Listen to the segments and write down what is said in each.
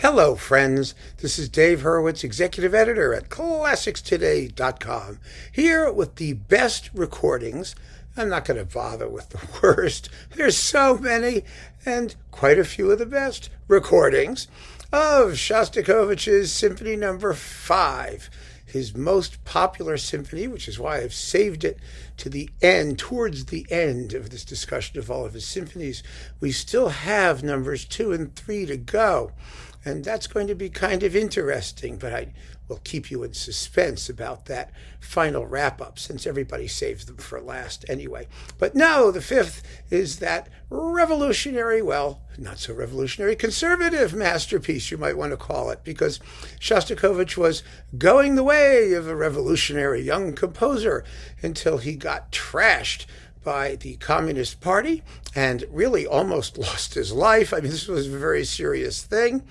Hello, friends. This is Dave Hurwitz, executive editor at ClassicsToday.com, here with the best recordings. I'm not going to bother with the worst. There's so many, and quite a few of the best recordings of Shostakovich's Symphony No. 5, his most popular symphony, which is why I've saved it to the end, towards the end of this discussion of all of his symphonies. We still have numbers 2 and 3 to go. And that's going to be kind of interesting, but I will keep you in suspense about that final wrap-up, since everybody saves them for last anyway. But no, the 5th is that revolutionary, well, not so revolutionary, conservative masterpiece, you might want to call it, because Shostakovich was going the way of a revolutionary young composer until he got trashed by the Communist Party and really almost lost his life. I mean, this was a very serious thing.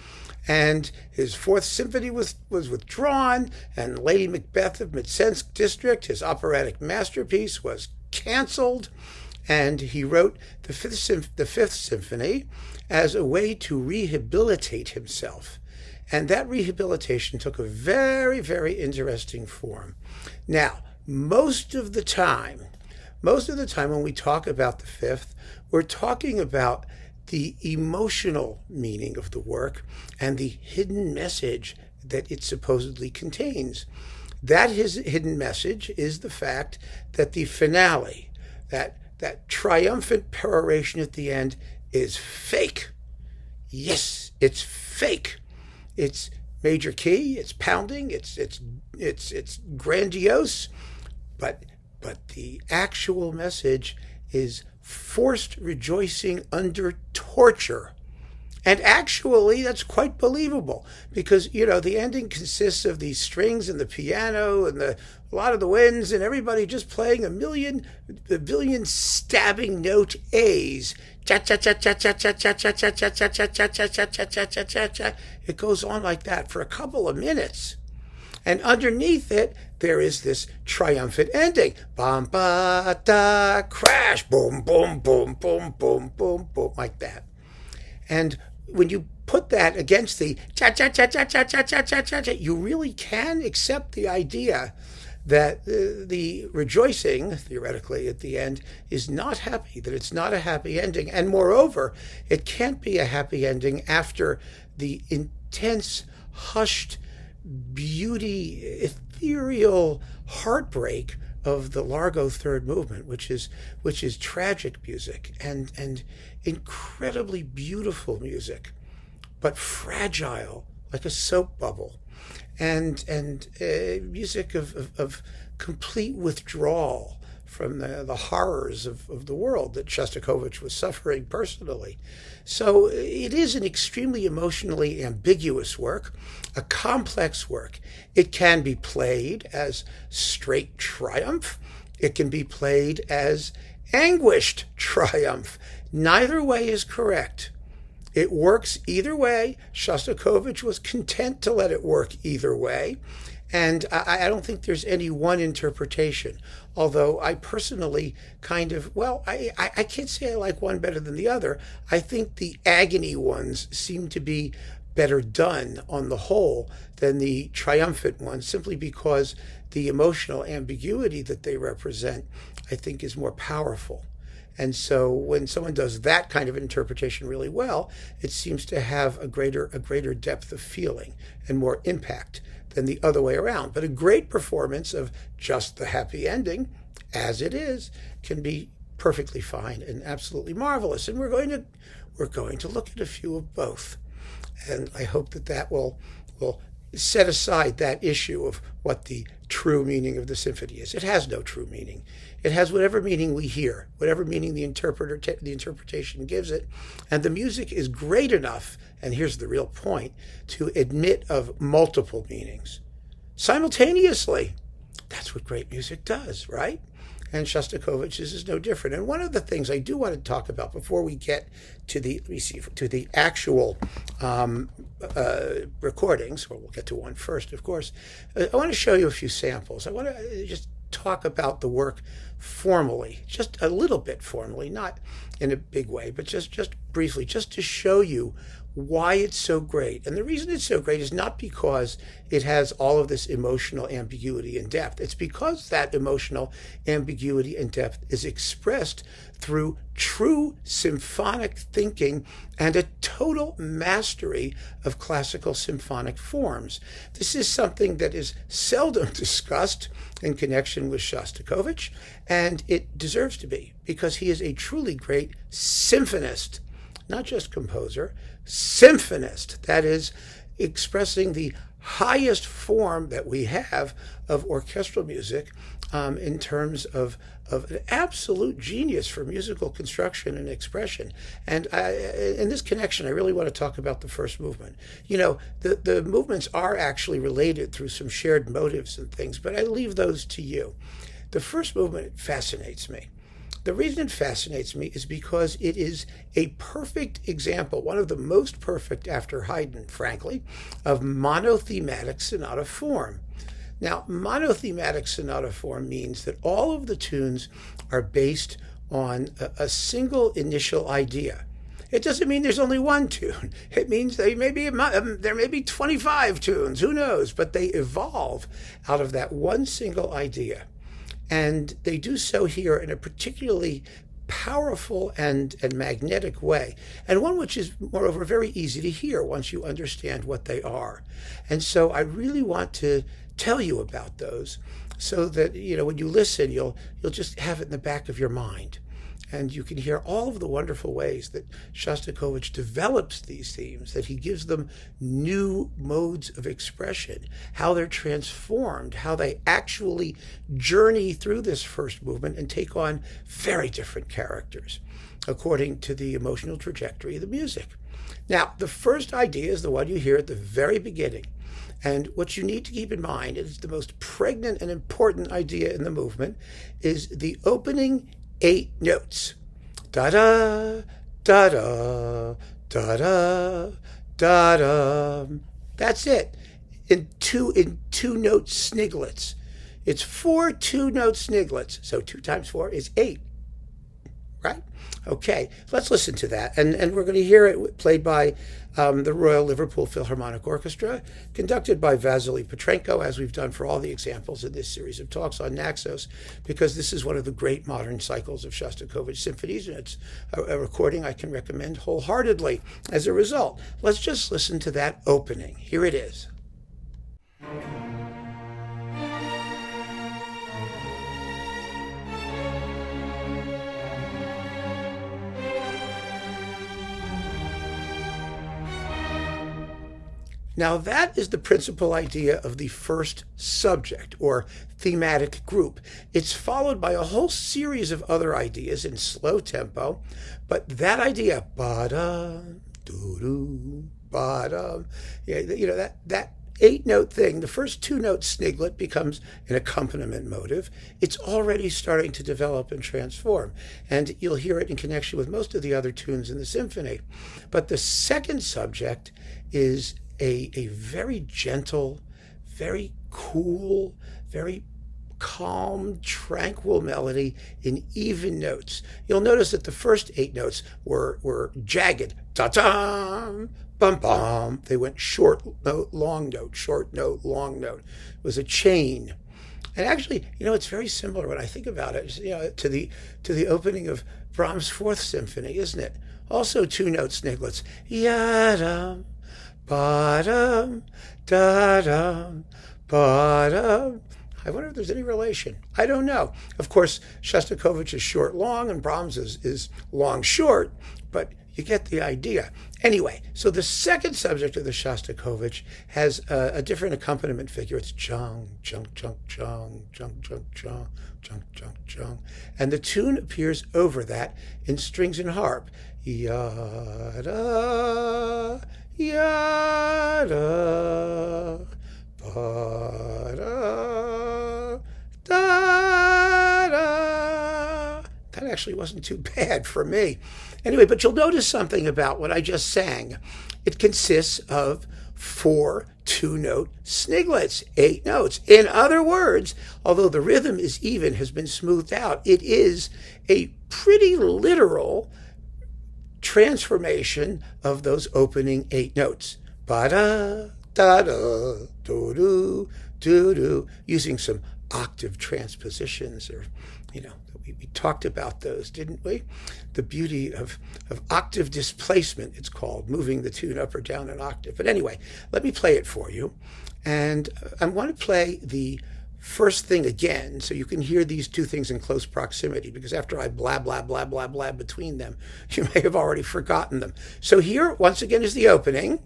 And his 4th symphony was withdrawn, and Lady Macbeth of Mtsensk District, his operatic masterpiece, was canceled. And he wrote the 5th symphony as a way to rehabilitate himself. And that rehabilitation took a very, very interesting form. Now, most of the time when we talk about the 5th, we're talking about the emotional meaning of the work and the hidden message that it supposedly contains. That hidden message is the fact that the finale, that triumphant peroration at the end, is fake. Yes, it's fake. It's major key, it's pounding, it's grandiose, but the actual message is forced rejoicing under torture. And actually, that's quite believable, because, the ending consists of these strings and the piano and a lot of the winds and everybody just playing a billion stabbing note A's. Cha cha cha cha cha cha cha cha cha cha cha cha cha cha cha cha cha cha cha cha. It goes on like that for a couple of minutes. And underneath it, there is this triumphant ending. Bam, ba, da, crash, boom, boom, boom, boom, boom, boom, boom, like that. And when you put that against the cha-cha-cha-cha-cha-cha-cha-cha-cha, you really can accept the idea that the rejoicing, theoretically, at the end, is not happy, that it's not a happy ending. And moreover, it can't be a happy ending after the intense, hushed, beauty, ethereal heartbreak of the Largo third movement, which is tragic music and incredibly beautiful music, but fragile like a soap bubble, and music of complete withdrawal from the horrors of the world that Shostakovich was suffering personally. So it is an extremely emotionally ambiguous work, a complex work. It can be played as straight triumph. It can be played as anguished triumph. Neither way is correct. It works either way. Shostakovich was content to let it work either way. And I don't think there's any one interpretation, although I personally I can't say I like one better than the other. I think the agony ones seem to be better done on the whole than the triumphant ones, simply because the emotional ambiguity that they represent, I think, is more powerful. And so when someone does that kind of interpretation really well, it seems to have a greater depth of feeling and more impact than the other way around. But a great performance of just the happy ending, as it is, can be perfectly fine and absolutely marvelous. And we're going to look at a few of both. And I hope that will set aside that issue of what the true meaning of the symphony is. It has no true meaning. It has whatever meaning we hear, whatever meaning the interpretation gives it. And the music is great enough, and here's the real point, to admit of multiple meanings simultaneously. That's what great music does, right? And Shostakovich's is no different. And one of the things I do want to talk about before we get to the actual recordings, well, we'll get to one first, of course. I want to show you a few samples. I want to just talk about the work formally, just a little bit formally, not in a big way, but just briefly, just to show you why it's so great. And the reason it's so great is not because it has all of this emotional ambiguity and depth. It's because that emotional ambiguity and depth is expressed through true symphonic thinking and a total mastery of classical symphonic forms. This is something that is seldom discussed in connection with Shostakovich, and it deserves to be, because he is a truly great symphonist, not just composer, symphonist. That is, expressing the highest form that we have of orchestral music in terms of an absolute genius for musical construction and expression. And in this connection, I really want to talk about the first movement. You know, the movements are actually related through some shared motives and things, but I leave those to you. The first movement fascinates me. The reason it fascinates me is because it is a perfect example, one of the most perfect after Haydn, frankly, of monothematic sonata form. Now, monothematic sonata form means that all of the tunes are based on a single initial idea. It doesn't mean there's only one tune. It means there may be 25 tunes, who knows, but they evolve out of that one single idea. And they do so here in a particularly powerful and magnetic way, and one which is, moreover, very easy to hear once you understand what they are. And so I really want to tell you about those so that, you know, when you listen, you'll just have it in the back of your mind. And you can hear all of the wonderful ways that Shostakovich develops these themes, that he gives them new modes of expression, how they're transformed, how they actually journey through this first movement and take on very different characters according to the emotional trajectory of the music. Now, the first idea is the one you hear at the very beginning. And what you need to keep in mind is the most pregnant and important idea in the movement is the opening 8 notes. Da-da, da-da, da-da, da-da. That's it. In two note sniglets. It's 4 2-note sniglets. So 2 times 4 is 8. Right? Okay, let's listen to that. And we're going to hear it played by the Royal Liverpool Philharmonic Orchestra, conducted by Vasily Petrenko, as we've done for all the examples in this series of talks on Naxos, because this is one of the great modern cycles of Shostakovich symphonies, and it's a recording I can recommend wholeheartedly. As a result, let's just listen to that opening. Here it is. Now, that is the principal idea of the first subject, or thematic group. It's followed by a whole series of other ideas in slow tempo, but that idea, ba-da, doo-doo, ba-da, you know, that 8-note thing, the first 2-note sniglet becomes an accompaniment motive. It's already starting to develop and transform, and you'll hear it in connection with most of the other tunes in the symphony. But the second subject is a very gentle, very cool, very calm, tranquil melody in even notes. You'll notice that the first 8 notes were jagged, ta-tam, bum-bum. They went short note, long note, short note, long note. It was a chain. And actually, you know, it's very similar when I think about it, you know, to the opening of Brahms' 4th Symphony, isn't it? Also 2-note sniglets. Ya-dum, ba-dum, da-dum, ba-dum. I wonder if there's any relation. I don't know. Of course, Shostakovich is short-long and Brahms is long-short, but you get the idea. Anyway, so the second subject of the Shostakovich has a different accompaniment figure. It's chung, chung, chung, chung, chung, chung, chung, chung, chung, chung. And the tune appears over that in strings and harp. Yada, yada, ba-da, da-da. That actually wasn't too bad for me. Anyway, but you'll notice something about what I just sang. It consists of 4 2-note sniglets, 8 notes. In other words, although the rhythm is even, has been smoothed out, it is a pretty literal transformation of those opening 8 notes. Ba-da, da-da, do-do, do-do, using some octave transpositions, or, we talked about those, didn't we? The beauty of octave displacement, it's called, moving the tune up or down an octave. But anyway, let me play it for you. And I want to play the first thing again so you can hear these two things in close proximity, because after I blah, blah, blah, blah, blah between them, you may have already forgotten them. So here, once again, is the opening.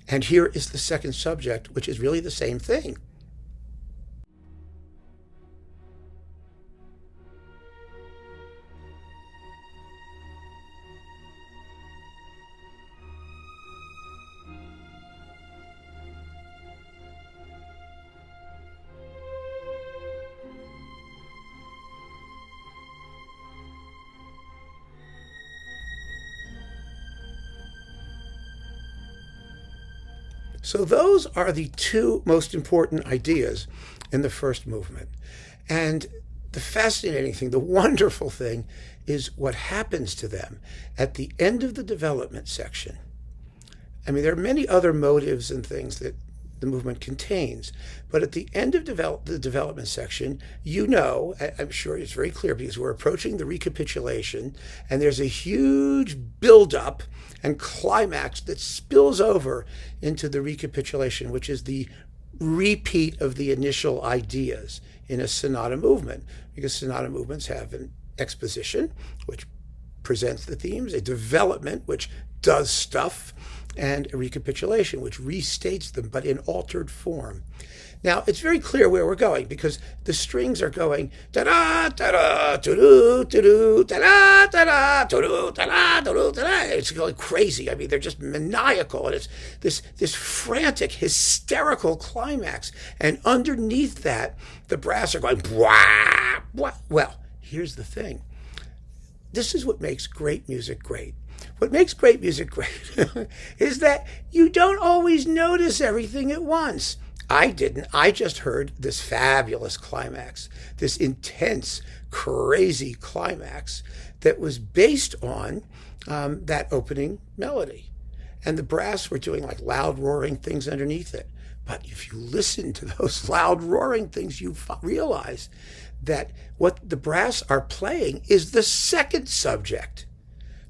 And here is the second subject, which is really the same thing. So those are the two most important ideas in the first movement. And the fascinating thing, the wonderful thing, is what happens to them at the end of the development section. I mean, there are many other motives and things that the movement contains, but at the end of the development section, I'm sure it's very clear because we're approaching the recapitulation, and there's a huge buildup and climax that spills over into the recapitulation, which is the repeat of the initial ideas in a sonata movement, because sonata movements have an exposition, which presents the themes, a development, which does stuff, and a recapitulation, which restates them, but in altered form. Now, it's very clear where we're going, because the strings are going da-da, da-da, do-do, do-do, da-da, da-da, do-do, da-da, do-do, da-da. It's going crazy. I mean, they're just maniacal, and it's this frantic, hysterical climax. And underneath that, the brass are going bwah, bwah. Well, here's the thing. This is what makes great music great. What makes great music great is that you don't always notice everything at once. I didn't. I just heard this fabulous climax, this intense, crazy climax that was based on that opening melody. And the brass were doing like loud roaring things underneath it. But if you listen to those loud roaring things, you realize that what the brass are playing is the second subject.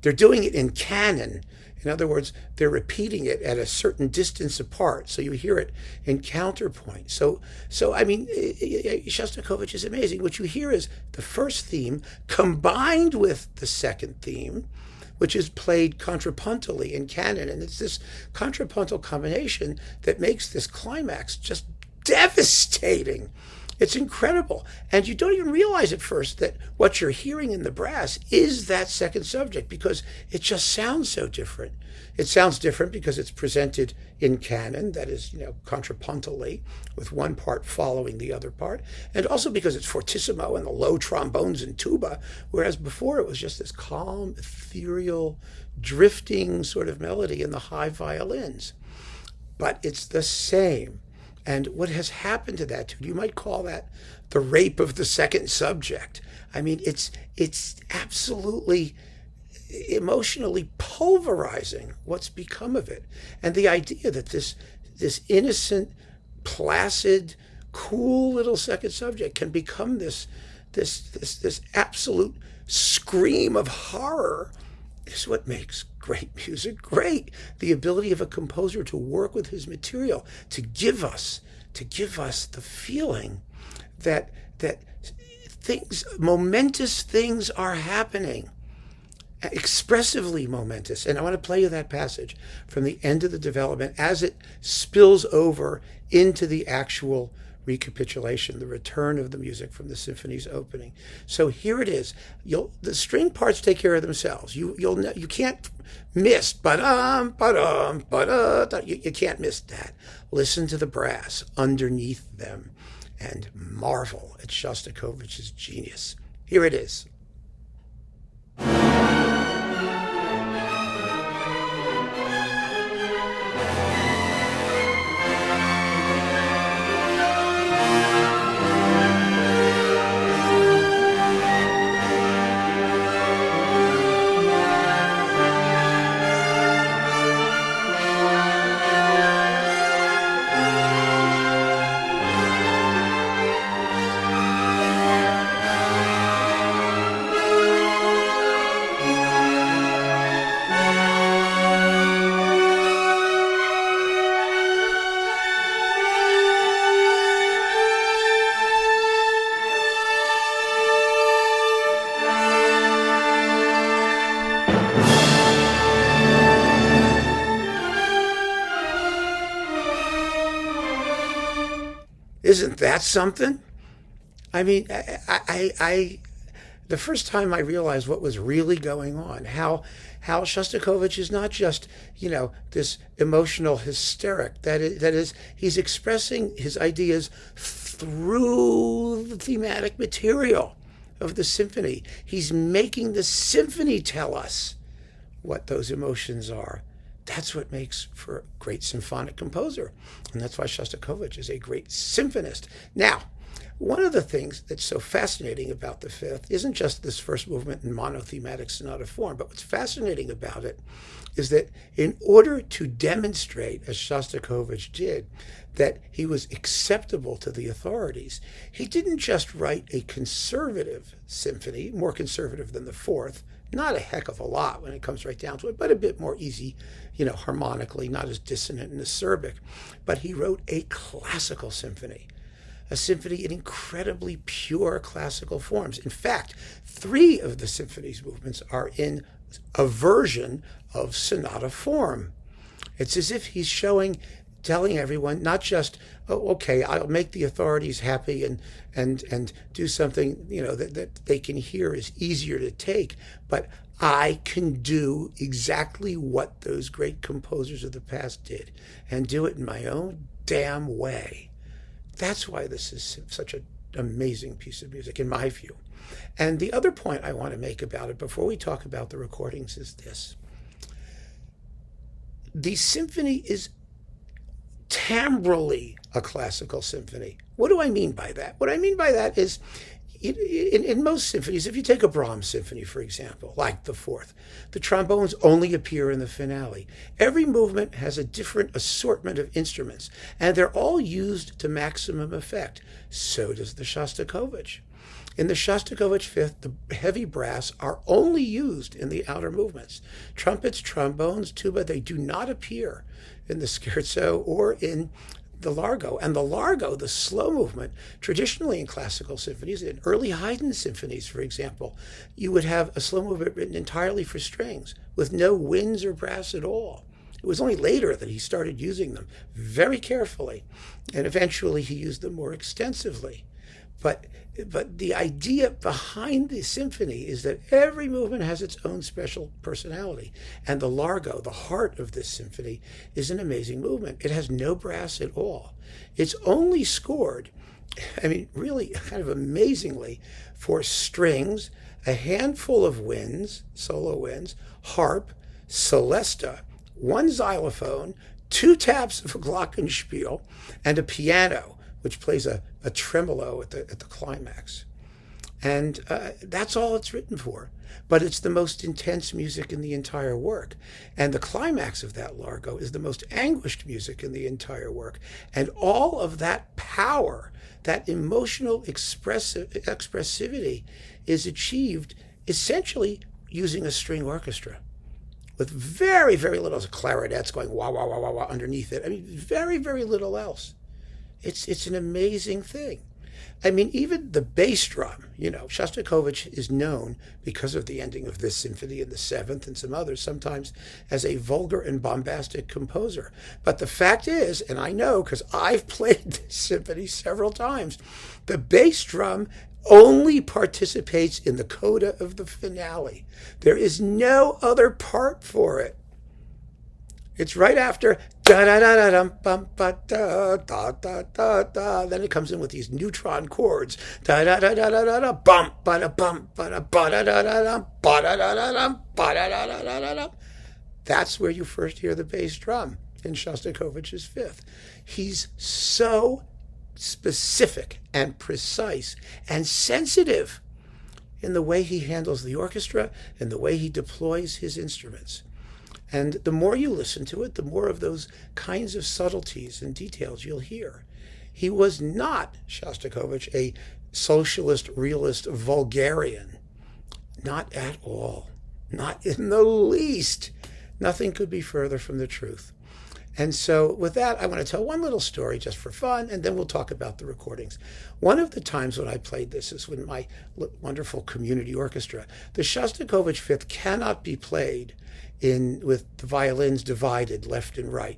They're doing it in canon. In other words, they're repeating it at a certain distance apart, so you hear it in counterpoint. So I mean, Shostakovich is amazing. What you hear is the first theme combined with the second theme, which is played contrapuntally in canon, and it's this contrapuntal combination that makes this climax just devastating. It's incredible. And you don't even realize at first that what you're hearing in the brass is that second subject, because it just sounds so different. It sounds different because it's presented in canon, that is, contrapuntally, with one part following the other part, and also because it's fortissimo and the low trombones and tuba, whereas before it was just this calm, ethereal, drifting sort of melody in the high violins. But it's the same. And what has happened to that tune, you might call that the rape of the second subject. I mean, it's absolutely emotionally pulverizing what's become of it. And the idea that this innocent, placid, cool little second subject can become this absolute scream of horror is what makes great music great. The ability of a composer to work with his material, to give us the feeling that momentous things are happening, expressively momentous. And I want to play you that passage from the end of the development as it spills over into the actual recapitulation, the return of the music from the symphony's opening. So here it is. The string parts take care of themselves. You can't miss ba-dum, ba-dum, ba-da. You can't miss that. Listen to the brass underneath them and marvel at Shostakovich's genius. Here it is. Isn't that something? I mean, the first time I realized what was really going on, how Shostakovich is not just, this emotional hysteric. That is, he's expressing his ideas through the thematic material of the symphony. He's making the symphony tell us what those emotions are. That's what makes for a great symphonic composer. And that's why Shostakovich is a great symphonist. Now, one of the things that's so fascinating about the Fifth isn't just this first movement in monothematic sonata form, but what's fascinating about it is that in order to demonstrate, as Shostakovich did, that he was acceptable to the authorities, he didn't just write a conservative symphony, more conservative than the Fourth, not a heck of a lot when it comes right down to it, but a bit more easy, harmonically, not as dissonant and acerbic. But he wrote a classical symphony, a symphony in incredibly pure classical forms. In fact, 3 of the symphony's movements are in a version of sonata form. It's as if he's telling everyone, not just, oh, okay, I'll make the authorities happy and do something, that they can hear is easier to take, but I can do exactly what those great composers of the past did and do it in my own damn way. That's why this is such an amazing piece of music, in my view. And the other point I want to make about it before we talk about the recordings is this. The symphony is timbrally a classical symphony. What do I mean by that? What I mean by that is, in most symphonies, if you take a Brahms symphony, for example, like the Fourth, the trombones only appear in the finale. Every movement has a different assortment of instruments, and they're all used to maximum effect. So does the Shostakovich. In the Shostakovich Fifth, the heavy brass are only used in the outer movements. Trumpets, trombones, tuba, they do not appear in the scherzo or in the largo. And the largo, the slow movement, traditionally in classical symphonies, in early Haydn symphonies, for example, you would have a slow movement written entirely for strings with no winds or brass at all. It was only later that he started using them very carefully, and eventually he used them more extensively. But the idea behind the symphony is that every movement has its own special personality. And the largo, the heart of this symphony, is an amazing movement. It has no brass at all. It's only scored, really kind of amazingly, for strings, a handful of winds, solo winds, harp, celesta, 1 xylophone, 2 taps of a glockenspiel, and a piano, which plays a tremolo at the climax. And that's all it's written for. But it's the most intense music in the entire work. And the climax of that largo is the most anguished music in the entire work. And all of that power, that emotional expressivity, is achieved essentially using a string orchestra with very, very little clarinets going wah, wah, wah, wah, wah underneath it. Very, very little else. It's an amazing thing. Even the bass drum, Shostakovich is known, because of the ending of this symphony and the Seventh and some others, sometimes as a vulgar and bombastic composer. But the fact is, and I know because I've played this symphony several times, the bass drum only participates in the coda of the finale. There is no other part for it. It's right after da da da da dum bum ba da da da da da. Then it comes in with these neutron chords. Da da da da da da da bum ba da bum ba da ba da da da da ba da da da da ba da da da da da da. That's where you first hear the bass drum in Shostakovich's Fifth. He's so specific and precise and sensitive in the way he handles the orchestra and the way he deploys his instruments. And the more you listen to it, the more of those kinds of subtleties and details you'll hear. He was not, Shostakovich, a socialist, realist, vulgarian. Not at all. Not in the least. Nothing could be further from the truth. And so with that, I want to tell one little story just for fun, and then we'll talk about the recordings. One of the times when I played this is with my wonderful community orchestra. The Shostakovich Fifth cannot be played with the violins divided left and right.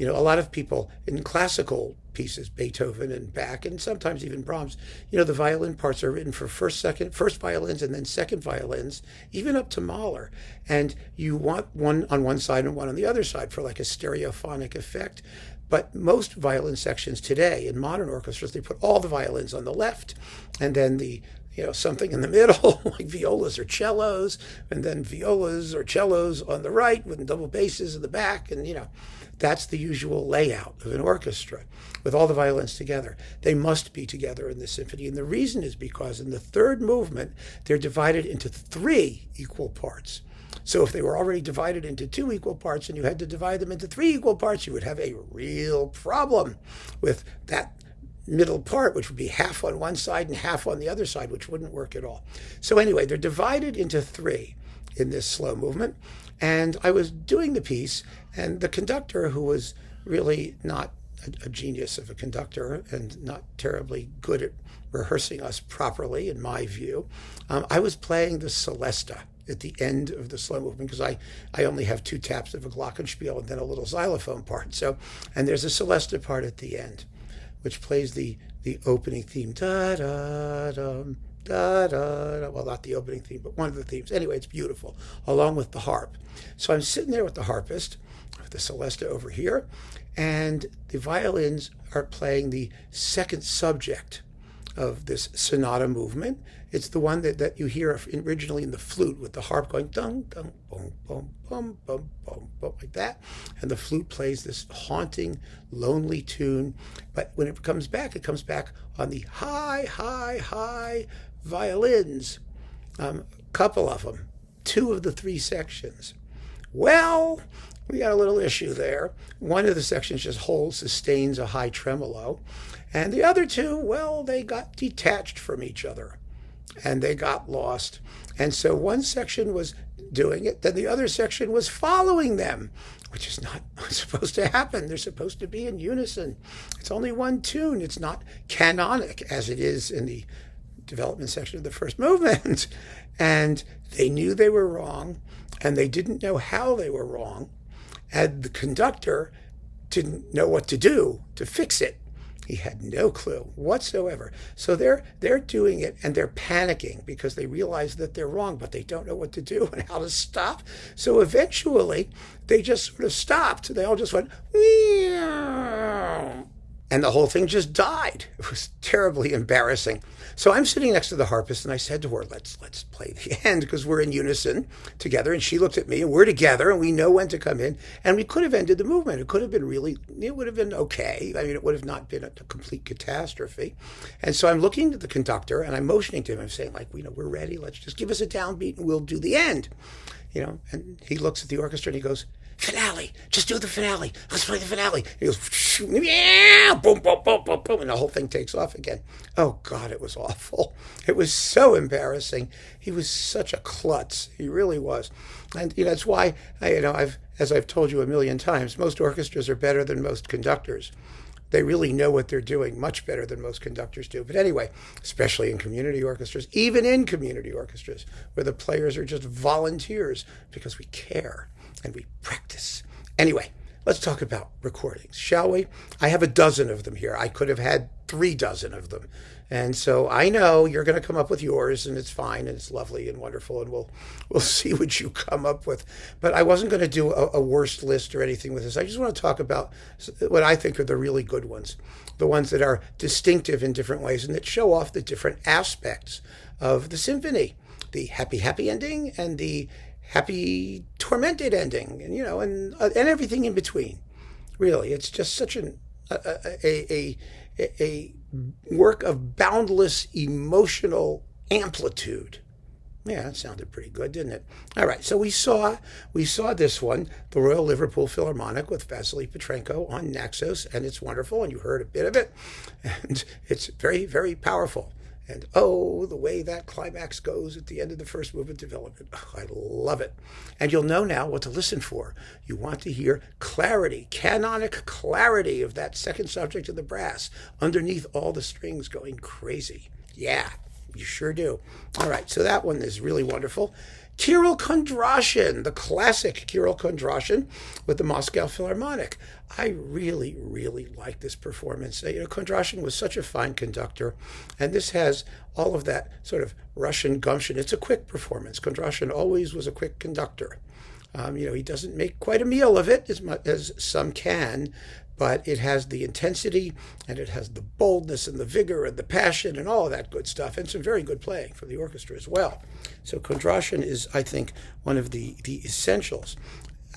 A lot of people in classical pieces, Beethoven and Bach, and sometimes even Brahms, the violin parts are written for first violins and then second violins, even up to Mahler. And you want one on one side and one on the other side for like a stereophonic effect. But most violin sections today in modern orchestras, they put all the violins on the left and then something in the middle, like violas or cellos, and then violas or cellos on the right with double basses in the back. And, that's the usual layout of an orchestra with all the violins together. They must be together in the symphony. And the reason is because in the third movement, they're divided into 3 equal parts. So if they were already divided into 2 equal parts and you had to divide them into 3 equal parts, you would have a real problem with that middle part, which would be half on one side and half on the other side, which wouldn't work at all. So anyway, they're divided into 3 in this slow movement. And I was doing the piece, and the conductor, who was really not a genius of a conductor and not terribly good at rehearsing us properly, in my view, I was playing the Celesta at the end of the slow movement because I only have 2 taps of a glockenspiel and then a little xylophone part. And there's a Celesta part at the end, which plays the opening theme, da-da-dum, da-da-da. Well, not the opening theme, but one of the themes. Anyway, it's beautiful, along with the harp. So I'm sitting there with the harpist, with the Celesta over here, and the violins are playing the second subject of this sonata movement. It's the one that you hear originally in the flute, with the harp going dum dum boom boom boom boom boom boom like that, and the flute plays this haunting, lonely tune. But when it comes back on the high violins, couple of them, 2 of the 3 sections. Well, we got a little issue there. One of the sections just sustains a high tremolo, and the other 2, well, they got detached from each other and they got lost. And so one section was doing it, then the other section was following them, which is not supposed to happen. They're supposed to be in unison. It's only one tune. It's not canonic as it is in the development section of the first movement. And they knew they were wrong, and they didn't know how they were wrong, and the conductor didn't know what to do to fix it. He had no clue whatsoever. So they're doing it, and they're panicking because they realize that they're wrong, but they don't know what to do and how to stop. So eventually, they just sort of stopped. They all just went, meow, and the whole thing just died. It was terribly embarrassing. So I'm sitting next to the harpist, and I said to her, let's play the end, because we're in unison together. And she looked at me, and we're together, and we know when to come in. And we could have ended the movement. It could have been it would have been okay. I mean, it would have not been a complete catastrophe. And so I'm looking at the conductor, and I'm motioning to him. I'm saying, we're ready. Let's just give us a downbeat, and we'll do the end. And he looks at the orchestra, and he goes, finale, just do the finale. Let's play the finale. He goes, yeah, boom, boom, boom, boom, boom, and the whole thing takes off again. Oh, God, it was awful. It was so embarrassing. He was such a klutz. He really was. And, that's why, as I've told you a million times, most orchestras are better than most conductors. They really know what they're doing, much better than most conductors do. But anyway, especially in community orchestras, even in community orchestras, where the players are just volunteers because we care and we practice. Anyway, let's talk about recordings, shall we? I have a dozen of them here. I could have had 3 dozen of them. And so I know you're going to come up with yours, and it's fine, and it's lovely and wonderful, and we'll see what you come up with. But I wasn't going to do a worst list or anything with this. I just want to talk about what I think are the really good ones, the ones that are distinctive in different ways and that show off the different aspects of the symphony, the happy ending and the happy tormented ending, and everything in between. Really, it's just such a work of boundless emotional amplitude. Yeah, that sounded pretty good, didn't it? All right, so we saw this one, the Royal Liverpool Philharmonic with Vasily Petrenko on Naxos, and it's wonderful, and you heard a bit of it, and it's very, very powerful. And oh, the way that climax goes at the end of the first movement development. Oh, I love it. And you'll know now what to listen for. You want to hear clarity, canonic clarity of that second subject of the brass underneath all the strings going crazy. Yeah, You sure do. All right, so that one is really wonderful. Kirill Kondrashin, the classic Kirill Kondrashin with the Moscow Philharmonic. I really, really like this performance. Kondrashin was such a fine conductor, and this has all of that sort of Russian gumption. It's a quick performance. Kondrashin always was a quick conductor. He doesn't make quite a meal of it as much as some can, but it has the intensity, and it has the boldness and the vigor and the passion and all of that good stuff, and some very good playing for the orchestra as well. So Kondrashin is, I think, one of the essentials.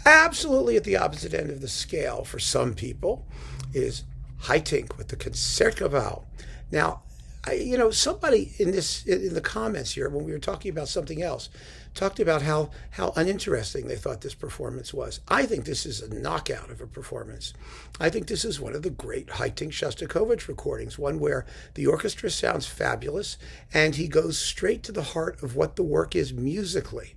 Absolutely at the opposite end of the scale for some people is Haitink with the Concertgebouw. Now, somebody in the comments here, when we were talking about something else, talked about how uninteresting they thought this performance was. I think this is a knockout of a performance. I think this is one of the great Haitink Shostakovich recordings, one where the orchestra sounds fabulous, and he goes straight to the heart of what the work is musically.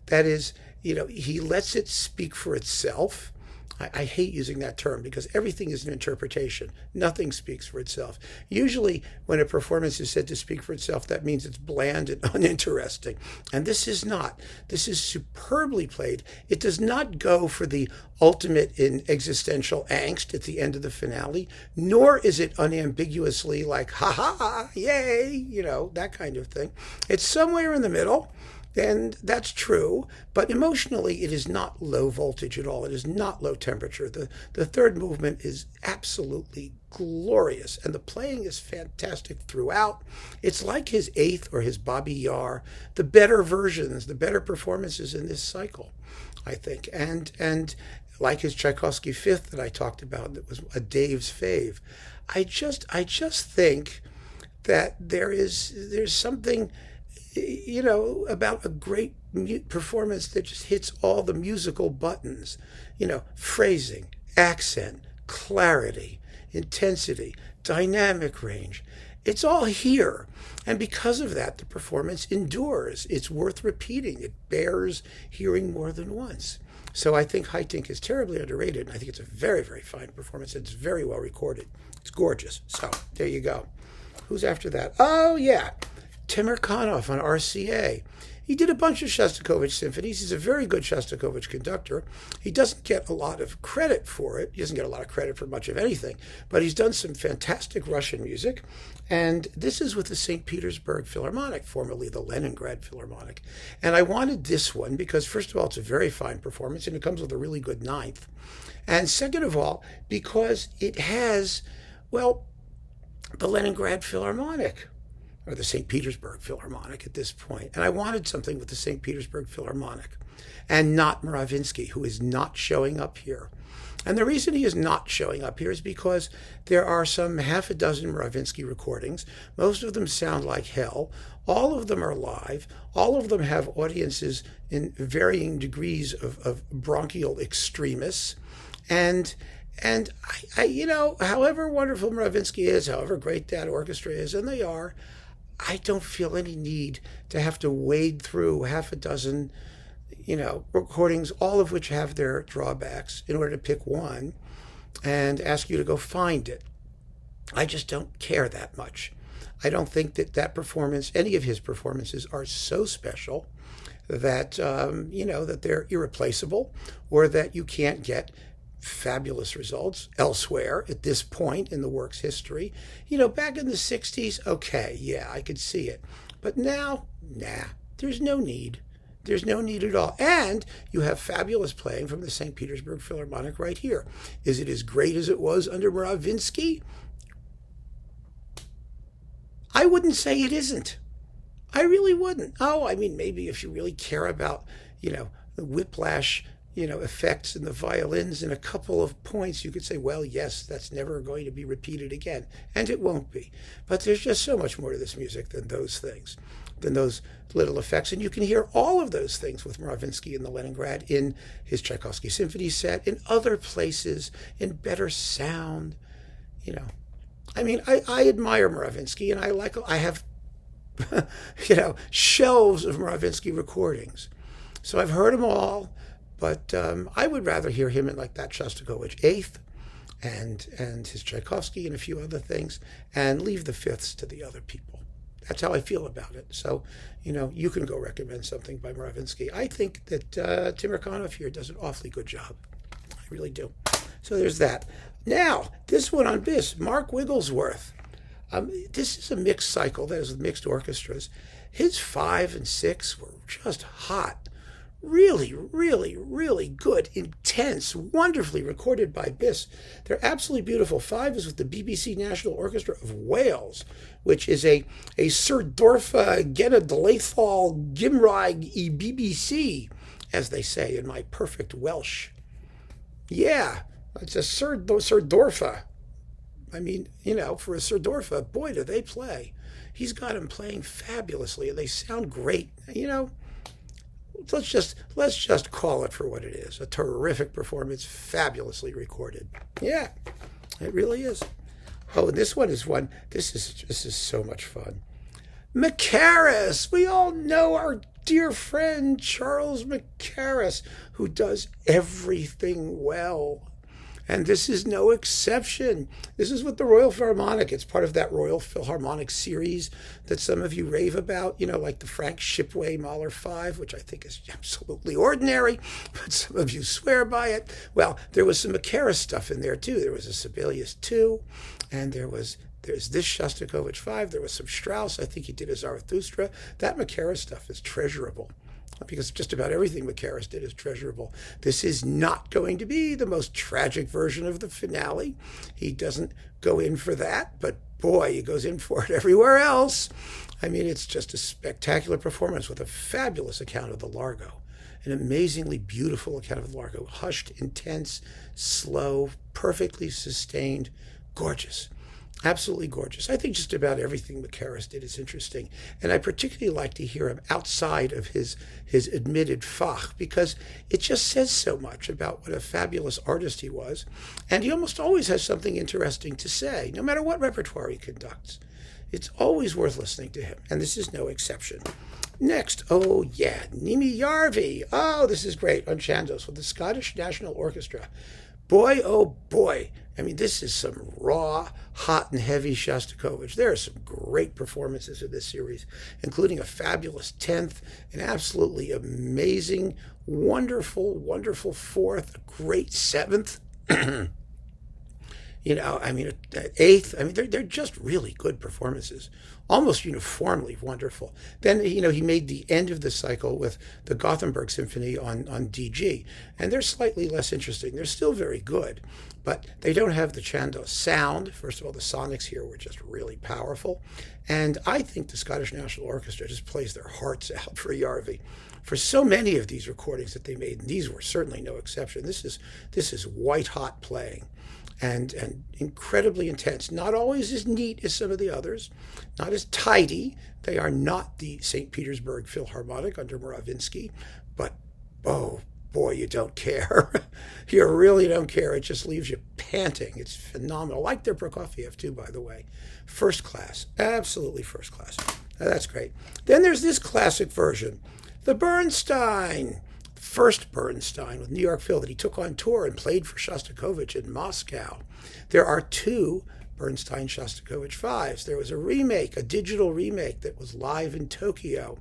That is, he lets it speak for itself. I hate using that term because everything is an interpretation. Nothing speaks for itself. Usually when a performance is said to speak for itself, that means it's bland and uninteresting. And this is not. This is superbly played. It does not go for the ultimate in existential angst at the end of the finale, nor is it unambiguously like, ha ha, yay, that kind of thing. It's somewhere in the middle. And that's true, but emotionally it is not low voltage at all. It is not low temperature. The third movement is absolutely glorious, and the playing is fantastic throughout. It's like his eighth or his Babi Yar, the better versions, the better performances in this cycle, I think. And like his Tchaikovsky fifth that I talked about, that was a Dave's fave. I just think that there's something about a great performance that just hits all the musical buttons, phrasing, accent, clarity, intensity, dynamic range. It's all here. And because of that, the performance endures. It's worth repeating. It bears hearing more than once. So I think Haitink is terribly underrated, and I think it's a very, very fine performance. It's very well recorded. It's gorgeous. So there you go. Who's after that? Oh, yeah. Temirkanov on RCA. He did a bunch of Shostakovich symphonies. He's a very good Shostakovich conductor. He doesn't get a lot of credit for it. He doesn't get a lot of credit for much of anything, but he's done some fantastic Russian music. And this is with the St. Petersburg Philharmonic, formerly the Leningrad Philharmonic. And I wanted this one because, first of all, it's a very fine performance, and it comes with a really good ninth. And second of all, because it has, the Leningrad Philharmonic, or the St. Petersburg Philharmonic at this point. And I wanted something with the St. Petersburg Philharmonic and not Mravinsky, who is not showing up here. And the reason he is not showing up here is because there are some half a dozen Mravinsky recordings. Most of them sound like hell. All of them are live. All of them have audiences in varying degrees of bronchial extremis. And however wonderful Mravinsky is, however great that orchestra is, and they are, I don't feel any need to have to wade through half a dozen, recordings, all of which have their drawbacks, in order to pick one and ask you to go find it. I just don't care that much. I don't think that performance, any of his performances, are so special that, that they're irreplaceable, or that you can't get fabulous results elsewhere at this point in the work's history. Back in the 60s, okay, yeah, I could see it. But now, there's no need. There's no need at all. And you have fabulous playing from the St. Petersburg Philharmonic right here. Is it as great as it was under Mravinsky? I wouldn't say it isn't. I really wouldn't. Oh, I mean, maybe if you really care about, the whiplash effects in the violins in a couple of points, you could say, well, yes, that's never going to be repeated again. And it won't be. But there's just so much more to this music than those things, than those little effects. And you can hear all of those things with Mravinsky in the Leningrad, in his Tchaikovsky symphony set, in other places, in better sound. I mean, I admire Mravinsky, and I have, shelves of Mravinsky recordings. So I've heard them all. But I would rather hear him in like that Shostakovich eighth and his Tchaikovsky and a few other things, and leave the fifths to the other people. That's how I feel about it. So, you can go recommend something by Mravinsky. I think that Temirkanov here does an awfully good job. I really do. So there's that. Now, this one on Bis, Mark Wigglesworth. This is a mixed cycle, that is with mixed orchestras. His 5 and 6 were just hot. Really, really, really good, intense, wonderfully recorded by Bis. They're absolutely beautiful. 5 is with the BBC National Orchestra of Wales, which is a Sir Dorfa Genedlaethol Gymraeg I BBC, as they say in my perfect Welsh. Yeah, it's a Sir Dorfa. I mean, for a Sir Dorfa, boy, do they play. He's got them playing fabulously, and they sound great. Let's just call it for what it is. A terrific performance, fabulously recorded. Yeah, it really is. Oh, and this is so much fun. Mackerras. We all know our dear friend Charles Mackerras, who does everything well. And this is no exception. This is with the Royal Philharmonic. It's part of that Royal Philharmonic series that some of you rave about, like the Frank Shipway Mahler 5, which I think is absolutely ordinary, but some of you swear by it. Well, there was some Mackerras stuff in there too. There was a Sibelius 2, and there's this Shostakovich 5. There was some Strauss. I think he did a Zarathustra. That Mackerras stuff is treasurable, because just about everything Mackerras did is treasurable. This is not going to be the most tragic version of the finale. He doesn't go in for that, but boy, he goes in for it everywhere else. I mean, it's just a spectacular performance with a fabulous account of the Largo, an amazingly beautiful account of the Largo, hushed, intense, slow, perfectly sustained, gorgeous. Absolutely gorgeous. I think just about everything Mackerras did is interesting. And I particularly like to hear him outside of his admitted fach, because it just says so much about what a fabulous artist he was. And he almost always has something interesting to say, no matter what repertoire he conducts. It's always worth listening to him, and this is no exception. Next, Neeme Järvi. Oh, this is great, on Chandos with the Scottish National Orchestra. Boy, oh boy. I mean, this is some raw, hot and heavy Shostakovich. There are some great performances in this series, including a fabulous 10th, an absolutely amazing, wonderful, wonderful 4th, a great 7th. An 8th. I mean, they're just really good performances, almost uniformly wonderful. Then, he made the end of the cycle with the Gothenburg Symphony on DG, and they're slightly less interesting. They're still very good, but they don't have the Chandos sound. First of all, the sonics here were just really powerful, and I think the Scottish National Orchestra just plays their hearts out for Järvi. For so many of these recordings that they made, and these were certainly no exception. This is white-hot playing. And incredibly intense. Not always as neat as some of the others, not as tidy. They are not the St. Petersburg Philharmonic under Mravinsky, but oh boy, you don't care. You really don't care. It just leaves you panting. It's phenomenal. Like their Prokofiev too, by the way. First class, absolutely first class. That's great. Then there's this classic version, the Bernstein. First Bernstein with New York Phil that he took on tour and played for Shostakovich in Moscow. There are 2 Bernstein Shostakovich 5s. There was a remake, a digital remake that was live in Tokyo.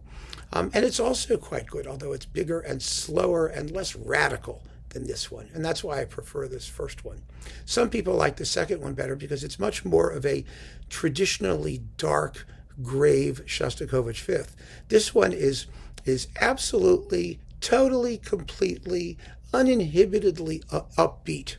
And it's also quite good, although it's bigger and slower and less radical than this one. And that's why I prefer this first one. Some people like the second one better because it's much more of a traditionally dark, grave Shostakovich 5th. This one is absolutely, totally, completely, uninhibitedly upbeat,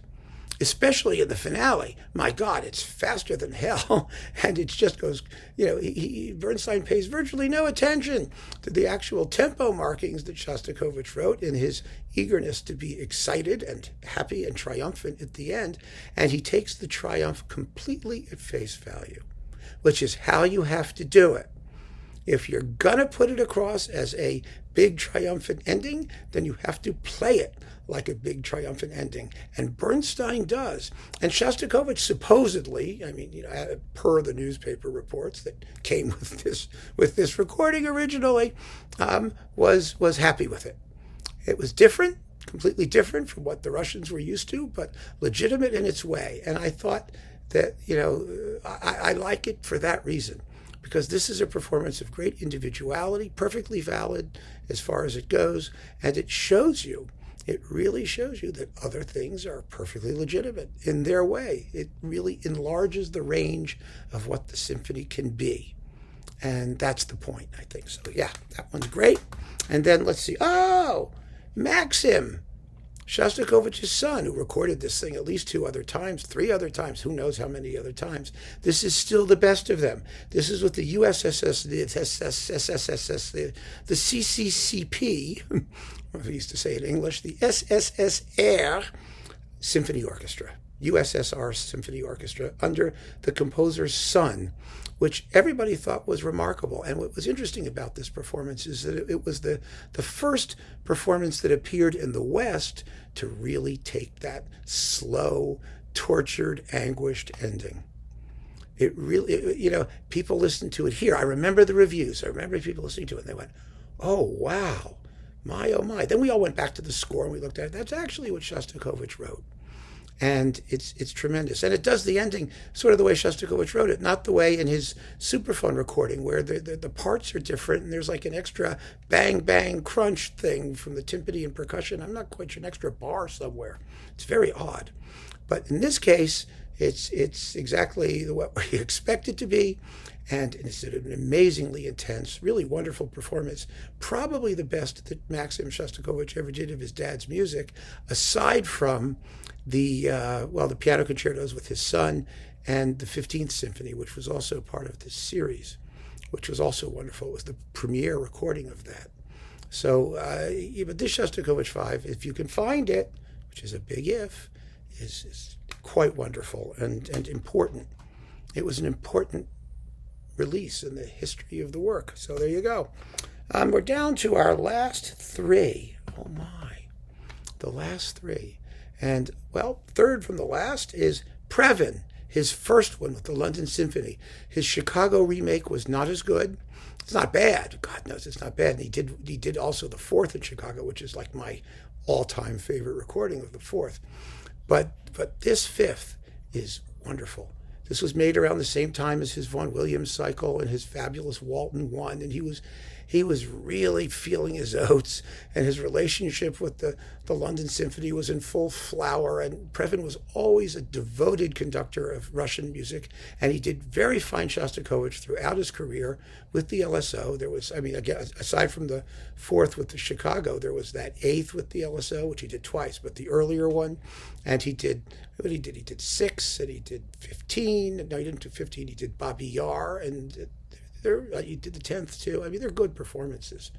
especially in the finale. My God, it's faster than hell, and it just goes, Bernstein pays virtually no attention to the actual tempo markings that Shostakovich wrote in his eagerness to be excited and happy and triumphant at the end, and he takes the triumph completely at face value, which is how you have to do it. If you're going to put it across as a big triumphant ending, then you have to play it like a big triumphant ending. And Bernstein does. And Shostakovich supposedly, per the newspaper reports that came with this recording originally, was happy with it. It was different, completely different from what the Russians were used to, but legitimate in its way. And I thought that, I like it for that reason. because this is a performance of great individuality, perfectly valid as far as it goes, and it really shows you that other things are perfectly legitimate in their way. It really enlarges the range of what the symphony can be. And that's the point, I think. So yeah, that one's great. And then let's see. Oh, Maxim Shostakovich's son, who recorded this thing at least 2 other times, 3 other times, who knows how many other times. This is still the best of them. This is with the USSS, the CCCP, I used to say it in English, the SSSR Symphony Orchestra, USSR Symphony Orchestra, under the composer's son, which everybody thought was remarkable. And what was interesting about this performance is that it was the first performance that appeared in the West to really take that slow, tortured, anguished ending. It really, people listened to it here. I remember the reviews. I remember people listening to it, and they went, oh, wow, my, oh, my. Then we all went back to the score, and we looked at it. That's actually what Shostakovich wrote. And it's tremendous. And it does the ending sort of the way Shostakovich wrote it, not the way in his Superphone recording where the parts are different and there's like an extra bang, bang, crunch thing from the timpani and percussion. I'm not quite sure, an extra bar somewhere. It's very odd. But in this case, it's exactly what we expect it to be. And it's an amazingly intense, really wonderful performance. Probably the best that Maxim Shostakovich ever did of his dad's music, aside from the piano concertos with his son and the 15th Symphony, which was also part of this series, which was also wonderful. It was the premiere recording of that. So, but this Shostakovich 5, if you can find it, which is a big if, is quite wonderful and important. It was an important release in the history of the work. So there you go. We're down to our last 3. Oh my, the last 3. And, well, third from the last is Previn, his first one with the London Symphony. His Chicago remake was not as good. It's not bad. God knows it's not bad. And he did also the 4th in Chicago, which is like my all-time favorite recording of the 4th. But this 5th is wonderful. This was made around the same time as his Vaughan Williams cycle and his fabulous Walton 1, and he was really feeling his oats, and his relationship with the London Symphony was in full flower, and Previn was always a devoted conductor of Russian music, and he did very fine Shostakovich throughout his career with the LSO. There was, again, aside from the 4th with the Chicago, there was that 8th with the LSO, which he did twice, but the earlier one, and he did 6, and he did 15. No, he didn't do 15. He did Bobby Yar, and he did the 10th too. They're good performances.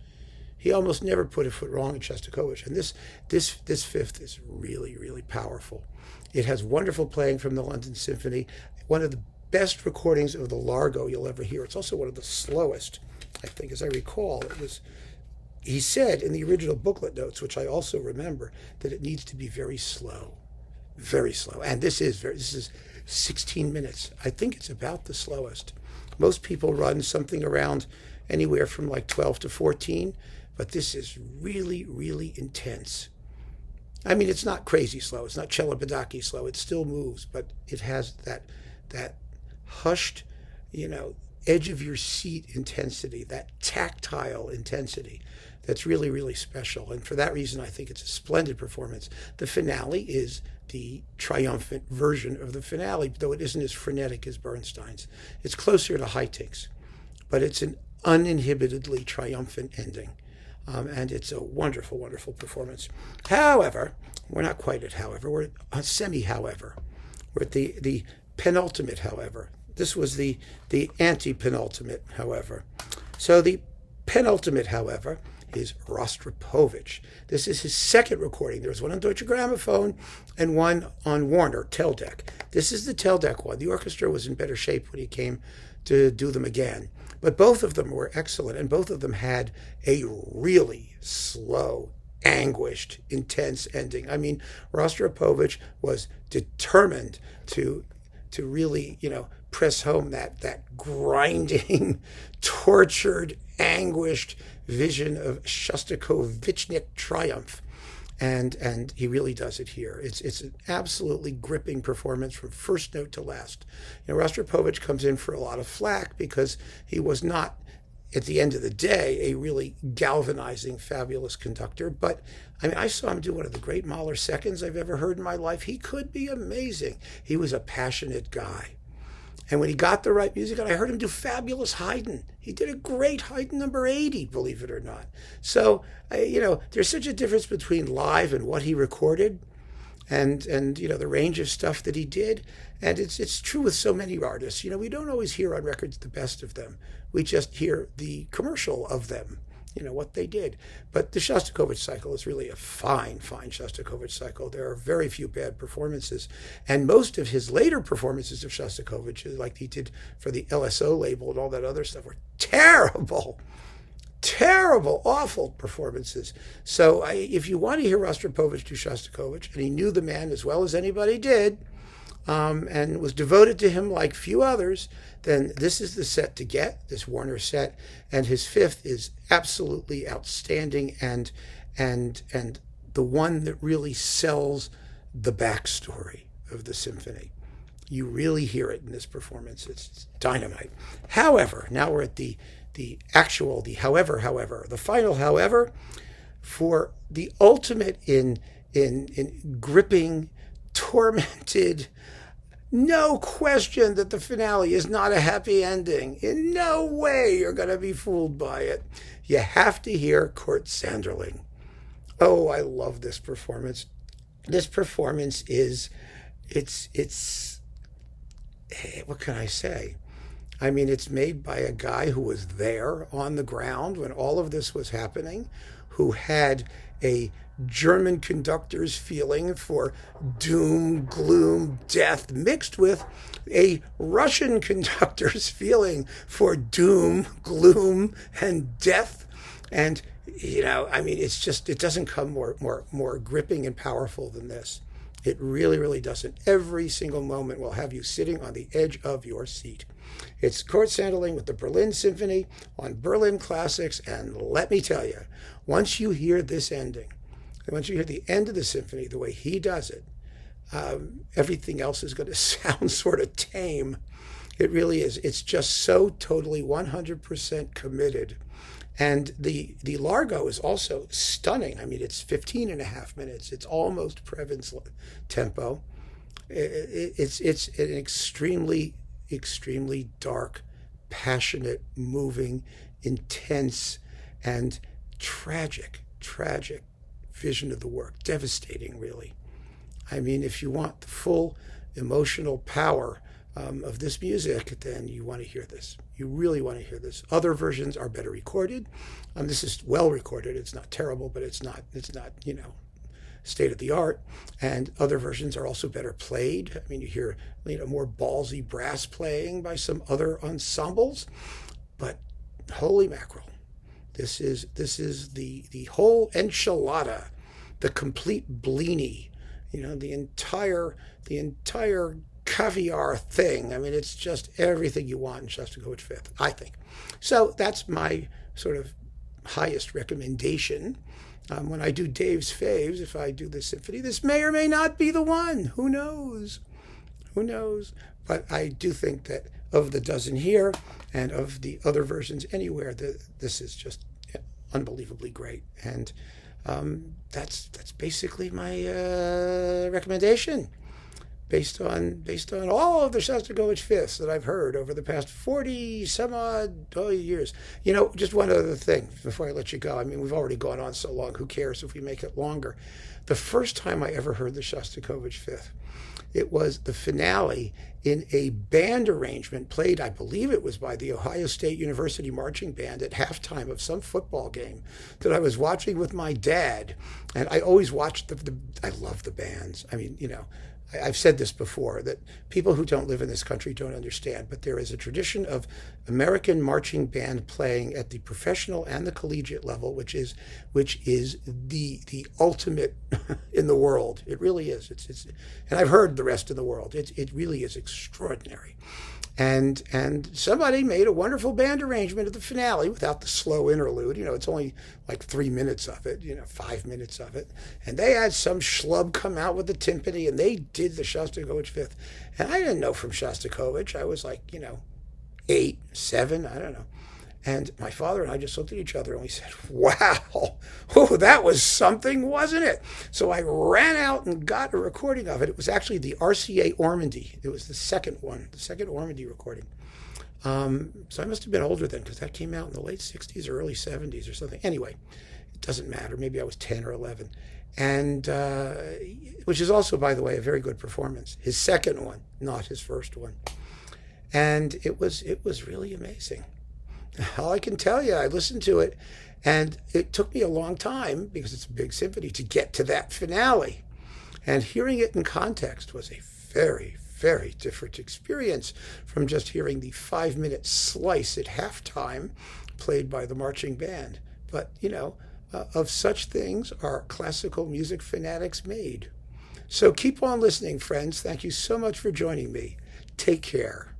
He almost never put a foot wrong in Shostakovich, and this 5th is really, really powerful. It has wonderful playing from the London Symphony, one of the best recordings of the Largo you'll ever hear. It's also one of the slowest, I think, as I recall. He said in the original booklet notes, which I also remember, that it needs to be very slow. Very slow. And this is 16 minutes. I think it's about the slowest. Most people run something around anywhere from like 12 to 14, but this is really, really intense. It's not crazy slow. It's not Chelobadaki slow. It still moves, but it has that hushed, edge of your seat intensity, that tactile intensity that's really, really special. And for that reason, I think it's a splendid performance. The finale is the triumphant version of the finale, though it isn't as frenetic as Bernstein's. It's closer to Haitink's, but it's an uninhibitedly triumphant ending. And it's a wonderful, wonderful performance. However, we're not quite at however. We're at semi-however. We're at the penultimate however. This was the anti-penultimate however. So the penultimate however is Rostropovich. This is his second recording. There was one on Deutsche Grammophon and one on Warner, Teldec. This is the Teldec one. The orchestra was in better shape when he came to do them again. But both of them were excellent, and both of them had a really slow, anguished, intense ending. Rostropovich was determined to really, press home that grinding, tortured, anguished vision of Shostakovichnik triumph. and he really does it here. It's an absolutely gripping performance from first note to last. Rostropovich comes in for a lot of flack because he was not, at the end of the day, a really galvanizing, fabulous conductor. But I saw him do one of the great Mahler seconds I've ever heard in my life. He could be amazing. He was a passionate guy. And when he got the right music, and I heard him do fabulous Haydn. He did a great Haydn number 80, believe it or not. So, there's such a difference between live and what he recorded and the range of stuff that he did. And it's true with so many artists. We don't always hear on records the best of them. We just hear the commercial of them, what they did. But the Shostakovich cycle is really a fine Shostakovich cycle. There are very few bad performances. And most of his later performances of Shostakovich, like he did for the LSO label and all that other stuff, were terrible, awful performances. So if you want to hear Rostropovich do Shostakovich, and he knew the man as well as anybody did, and was devoted to him like few others, then this is the set to get, this Warner set. And his fifth is absolutely outstanding and the one that really sells the backstory of the symphony. You really hear it in this performance. It's dynamite. However, now we're at the final however, for the ultimate in gripping, tormented, no question that the finale is not a happy ending. In no way you're going to be fooled by it. You have to hear Court Sanderling. Oh, I love this performance. This performance is, it's what can I say? It's made by a guy who was there on the ground when all of this was happening, who had a German conductor's feeling for doom, gloom, death, mixed with a Russian conductor's feeling for doom, gloom, and death. And, it's just, it doesn't come more gripping and powerful than this. It really, really doesn't. Every single moment will have you sitting on the edge of your seat. It's Court Sanderling with the Berlin Symphony on Berlin Classics. And let me tell you, once you hear this ending, and once you hear the end of the symphony, the way he does it, everything else is going to sound sort of tame. It really is. It's just so totally 100% committed. And the Largo is also stunning. It's 15 and a half minutes. It's almost Previn's tempo. It's an extremely, extremely dark, passionate, moving, intense, and tragic vision of the work. Devastating, really. If you want the full emotional power of this music, then you want to hear this. You really want to hear this. Other versions are better recorded. This is well recorded. It's not terrible, but it's not state of the art. And other versions are also better played. You hear more ballsy brass playing by some other ensembles. But holy mackerel. This is the whole enchilada, the complete blini, the entire caviar thing. It's just everything you want in Shostakovich Fifth, I think. So that's my sort of highest recommendation. When I do Dave's faves, if I do this symphony, this may or may not be the one. Who knows? But I do think that of the dozen here and of the other versions anywhere, this is just unbelievably great. And that's basically my recommendation, based on all of the Shostakovich fifths that I've heard over the past 40 some odd years. Just one other thing before I let you go. We've already gone on so long. Who cares if we make it longer? The first time I ever heard the Shostakovich fifth, it was the finale in a band arrangement played, I believe it was by the Ohio State University Marching Band at halftime of some football game that I was watching with my dad. And I always watched I love the bands. I've said this before, that people who don't live in this country don't understand, but there is a tradition of American marching band playing at the professional and the collegiate level, which is the ultimate in the world. It really is. It's and I've heard the rest of the world. It really is extraordinary. And somebody made a wonderful band arrangement of the finale without the slow interlude. It's only like 3 minutes of it, 5 minutes of it. And they had some schlub come out with the timpani, and they did the Shostakovich Fifth. And I didn't know from Shostakovich. I was like, 8, 7, I don't know. And my father and I just looked at each other and we said, wow, oh, that was something, wasn't it? So I ran out and got a recording of it. It was actually the RCA Ormandy. It was the second one, the second Ormandy recording. So I must have been older then, because that came out in the late 60s or early 70s or something. Anyway, it doesn't matter. Maybe I was 10 or 11. And which is also, by the way, a very good performance. His second one, not his first one. And it was really amazing. All I can tell you, I listened to it, and it took me a long time, because it's a big symphony, to get to that finale. And hearing it in context was a very, very different experience from just hearing the 5-minute slice at halftime played by the marching band. But, of such things are classical music fanatics made. So keep on listening, friends. Thank you so much for joining me. Take care.